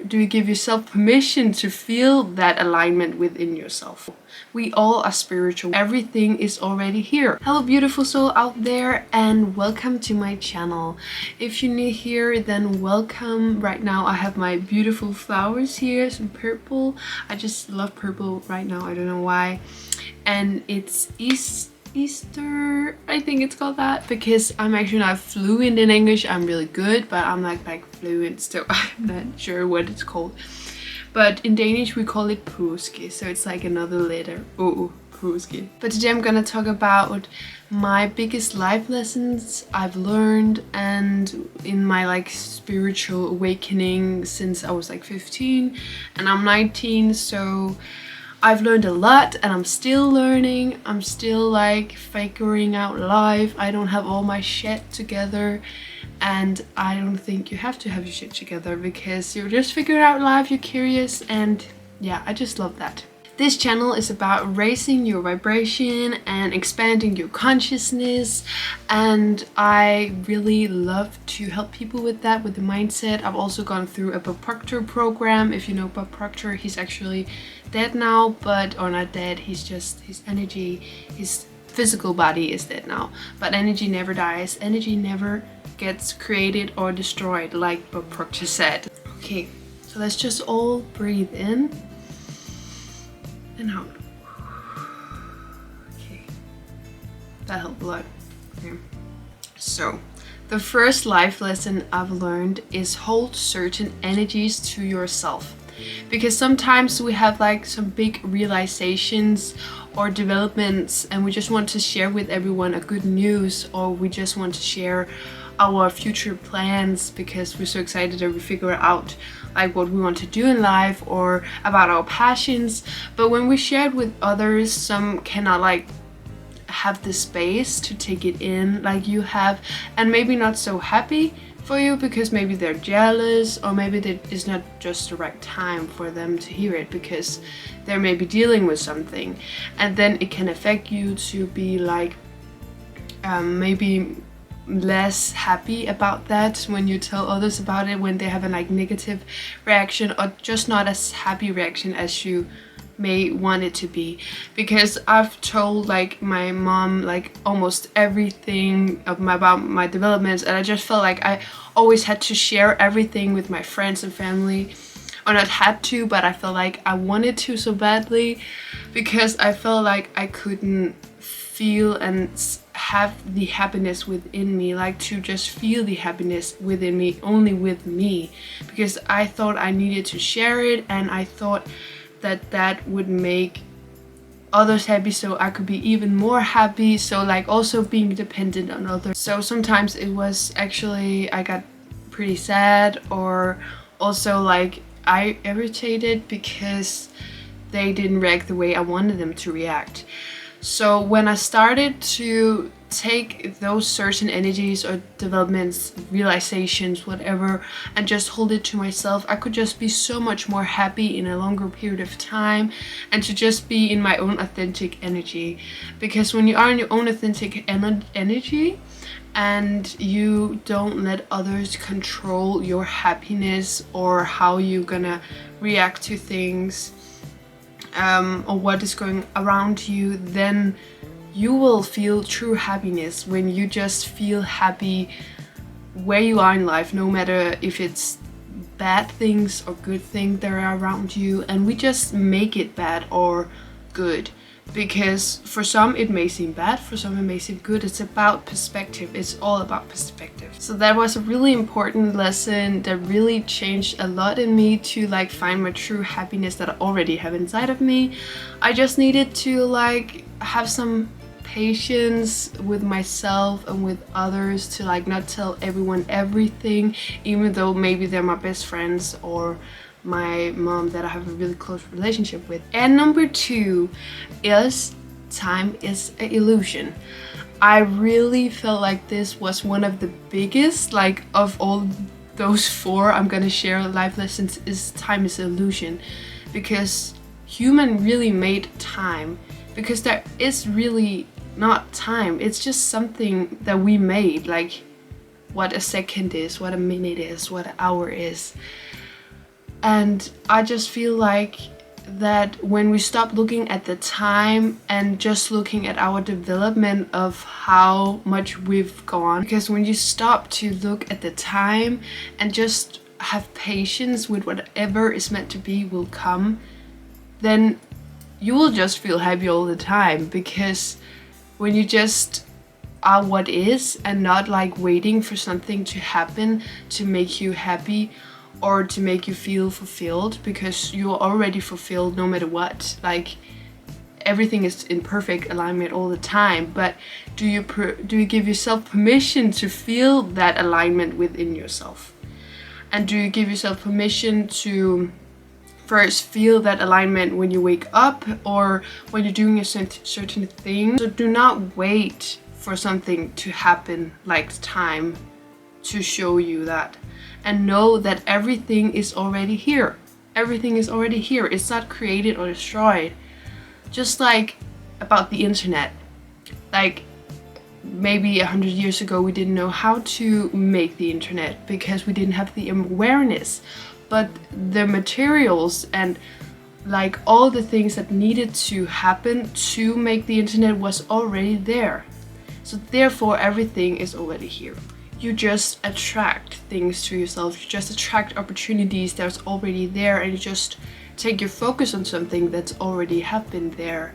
Do you give yourself permission to feel that alignment within yourself? We all are spiritual. Everything is already here. Hello beautiful soul out there, and welcome to my channel. If you're new here, then welcome. Right now I have my beautiful flowers here, some purple. I just love purple right now, I don't know why. And it's Easter, I think it's called that, because I'm actually not fluent in English. I'm really good, but I'm like fluent still. I'm not sure what it's called. But in Danish we call it påske, so it's like another letter. Oh, påske. But today I'm gonna talk about my biggest life lessons I've learned and in my like spiritual awakening since I was like 15 and I'm 19, so I've learned a lot and I'm still learning. I'm still like figuring out life. I don't have all my shit together, and I don't think you have to have your shit together because you're just figuring out life, you're curious, and yeah, I just love that. This channel is about raising your vibration and expanding your consciousness, and I really love to help people with that, with the mindset. I've also gone through a Bob Proctor program. If you know Bob Proctor, he's actually dead now, or not dead, he's just, his energy, his physical body is dead now, but energy never dies. Energy never gets created or destroyed, like Bob Proctor said. Okay, so let's just all breathe in and out. Okay, that helped a lot. Okay. So the first life lesson I've learned is hold certain energies to yourself, because sometimes we have like some big realizations or developments and we just want to share with everyone a good news, or we just want to share our future plans because we're so excited that we figure out like what we want to do in life or about our passions. But when we share it with others, some cannot like have the space to take it in like you have, and maybe not so happy for you because maybe they're jealous, or maybe it's not just the right time for them to hear it because they're maybe dealing with something, and then it can affect you to be like maybe less happy about that when you tell others about it, when they have a like negative reaction or just not as happy reaction as you may want it to be. Because I've told like my mom like almost everything about my developments, and I just felt like I always had to share everything with my friends and family, or not had to, but I felt like I wanted to so badly because I felt like I couldn't feel and have the happiness within me, like to just feel the happiness within me only with me, because I thought I needed to share it, and I thought that that would make others happy so I could be even more happy, so like also being dependent on others. So sometimes it was actually, I got pretty sad, or also like I irritated because they didn't react the way I wanted them to react. So when I started to take those certain energies or developments, realizations, whatever, and just hold it to myself, I could just be so much more happy in a longer period of time, and to just be in my own authentic energy. Because when you are in your own authentic energy and you don't let others control your happiness or how you're gonna react to things, or what is going around you, then you will feel true happiness when you just feel happy where you are in life, no matter if it's bad things or good things that are around you. And we just make it bad or good, because for some it may seem bad, for some it may seem good. It's about perspective. It's all about perspective. So that was a really important lesson that really changed a lot in me to like find my true happiness that I already have inside of me. I just needed to like have some patience with myself and with others, to like not tell everyone everything, even though maybe they're my best friends or my mom that I have a really close relationship with. And number 2 is time is an illusion. I really felt like this was one of the biggest, like of all those 4 I'm gonna share life lessons, is time is an illusion. Because human really made time, because there is really not time, it's just something that we made, like what a second is, what a minute is, what an hour is. And I just feel like that when we stop looking at the time and just looking at our development of how much we've gone, because when you stop to look at the time and just have patience with whatever is meant to be will come, then you will just feel happy all the time. Because when you just are what is and not like waiting for something to happen to make you happy or to make you feel fulfilled, because you're already fulfilled no matter what. Like, everything is in perfect alignment all the time, but do you give yourself permission to feel that alignment within yourself? And do you give yourself permission to first feel that alignment when you wake up or when you're doing a certain thing? So do not wait for something to happen like time to show you that. And know that everything is already here. Everything is already here. It's not created or destroyed. Just like about the internet. Like, maybe 100 years ago we didn't know how to make the internet because we didn't have the awareness. But the materials and like all the things that needed to happen to make the internet was already there. So therefore everything is already here. You just attract things to yourself. You just attract opportunities that's already there, and you just take your focus on something that's already happened there,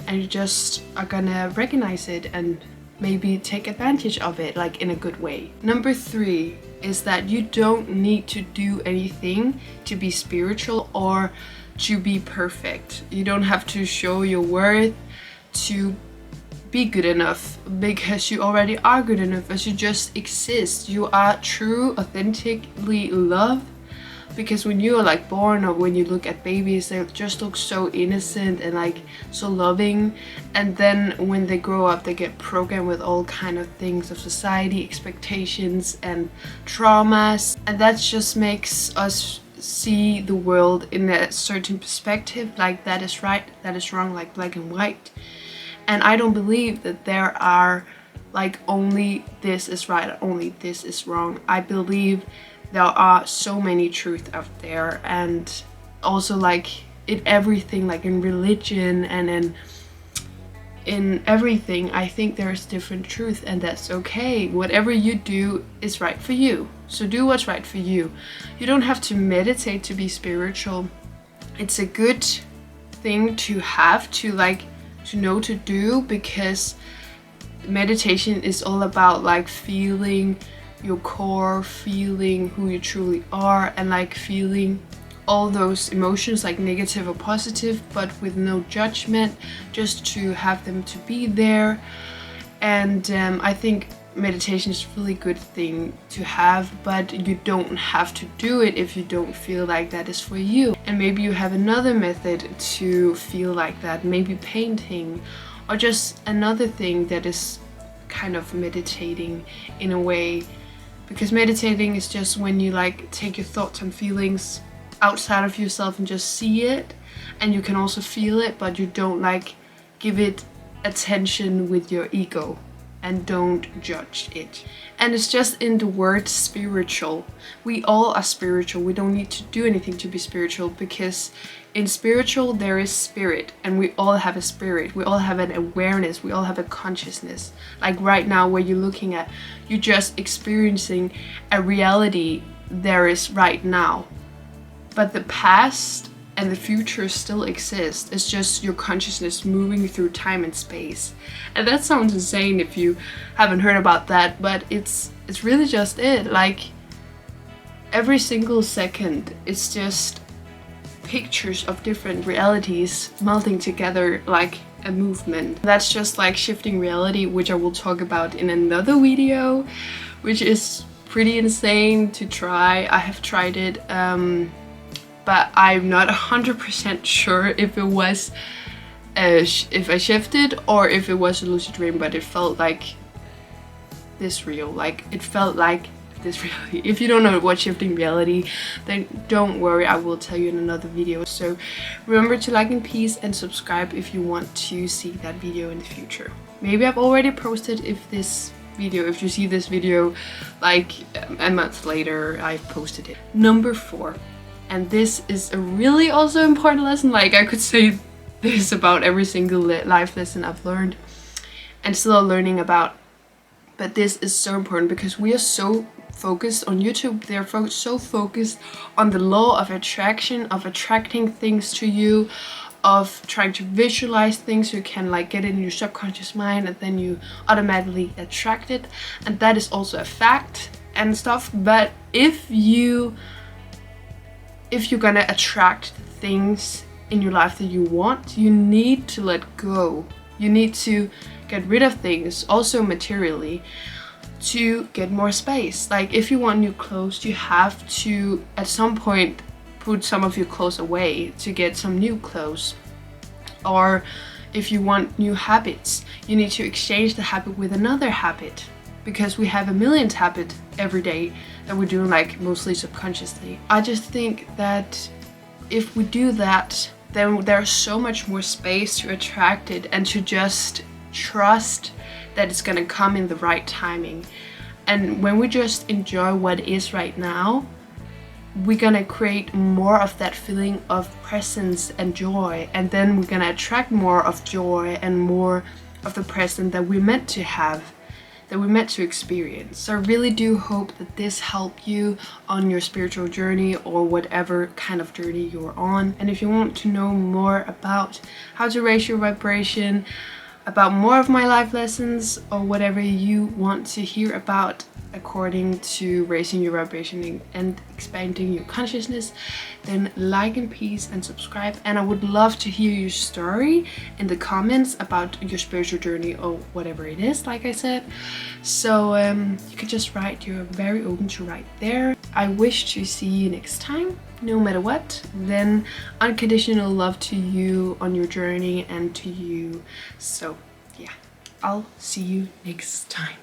and you just are gonna recognize it and maybe take advantage of it, like in a good way. Number 3 is that you don't need to do anything to be spiritual or to be perfect. You don't have to show your worth to be good enough, because you already are good enough as you just exist. You are true, authentically loved, because when you are like born, or when you look at babies, they just look so innocent and like so loving, and then when they grow up they get programmed with all kind of things of society, expectations and traumas, and that just makes us see the world in a certain perspective, like that is right, that is wrong, like black and white. And I don't believe that there are like only this is right, only this is wrong. I believe there are so many truths out there, and also like in everything, like in religion and in everything, I think there's different truth, and that's okay. Whatever you do is right for you. So do what's right for you. You don't have to meditate to be spiritual. It's a good thing to have, to like to know to do, because meditation is all about like feeling your core, feeling who you truly are, and like feeling all those emotions, like negative or positive, but with no judgment, just to have them to be there. And I think meditation is a really good thing to have, but you don't have to do it if you don't feel like that is for you. And maybe you have another method to feel like that, maybe painting, or just another thing that is kind of meditating in a way. Because meditating is just when you like take your thoughts and feelings outside of yourself and just see it, and you can also feel it, but you don't like give it attention with your ego and don't judge it. And it's just in the word spiritual. We all are spiritual. We don't need to do anything to be spiritual, because in spiritual there is spirit, and we all have a spirit. We all have an awareness. We all have a consciousness. Like right now where you're looking at, you're just experiencing a reality there is right now. But the past and the future still exist. It's just your consciousness moving through time and space. And that sounds insane if you haven't heard about that, but it's really just it. Like every single second, it's just pictures of different realities melting together like a movement. That's just like shifting reality, which I will talk about in another video, which is pretty insane to try. I have tried it, but I'm not 100% sure if it was if I shifted or if it was a lucid dream, but it felt like this real. Like it felt like this reality. If you don't know what shifting reality, then don't worry, I will tell you in another video. So remember to like and peace and subscribe if you want to see that video in the future. Maybe I've already posted if you see this video like a month later, I've posted it. Number 4 And this is a really also important lesson. Like, I could say this about every single life lesson I've learned and still learning about. But this is so important because we are so focused on YouTube. They're so focused on the law of attraction, of attracting things to you, of trying to visualize things so you can like get it in your subconscious mind and then you automatically attract it. And that is also a fact and stuff. But if you're gonna attract things in your life that you want, you need to let go. You need to get rid of things, also materially, to get more space. Like, if you want new clothes, you have to at some point put some of your clothes away to get some new clothes. Or if you want new habits, you need to exchange the habit with another habit, because we have a million habits every day that we're doing, like mostly subconsciously. I just think that if we do that, then there's so much more space to attract it and to just trust that it's gonna come in the right timing. And when we just enjoy what is right now, we're gonna create more of that feeling of presence and joy, and then we're gonna attract more of joy and more of the present that we're meant to have, that we're meant to experience. So I really do hope that this helped you on your spiritual journey or whatever kind of journey you're on. And if you want to know more about how to raise your vibration, about more of my life lessons, or whatever you want to hear about according to raising your vibration and expanding your consciousness, then like and peace and subscribe. And I would love to hear your story in the comments about your spiritual journey or whatever it is, like I said. So you can just write, you're very open to write there. I wish to see you next time, no matter what. Then unconditional love to you on your journey and to you. So yeah, I'll see you next time.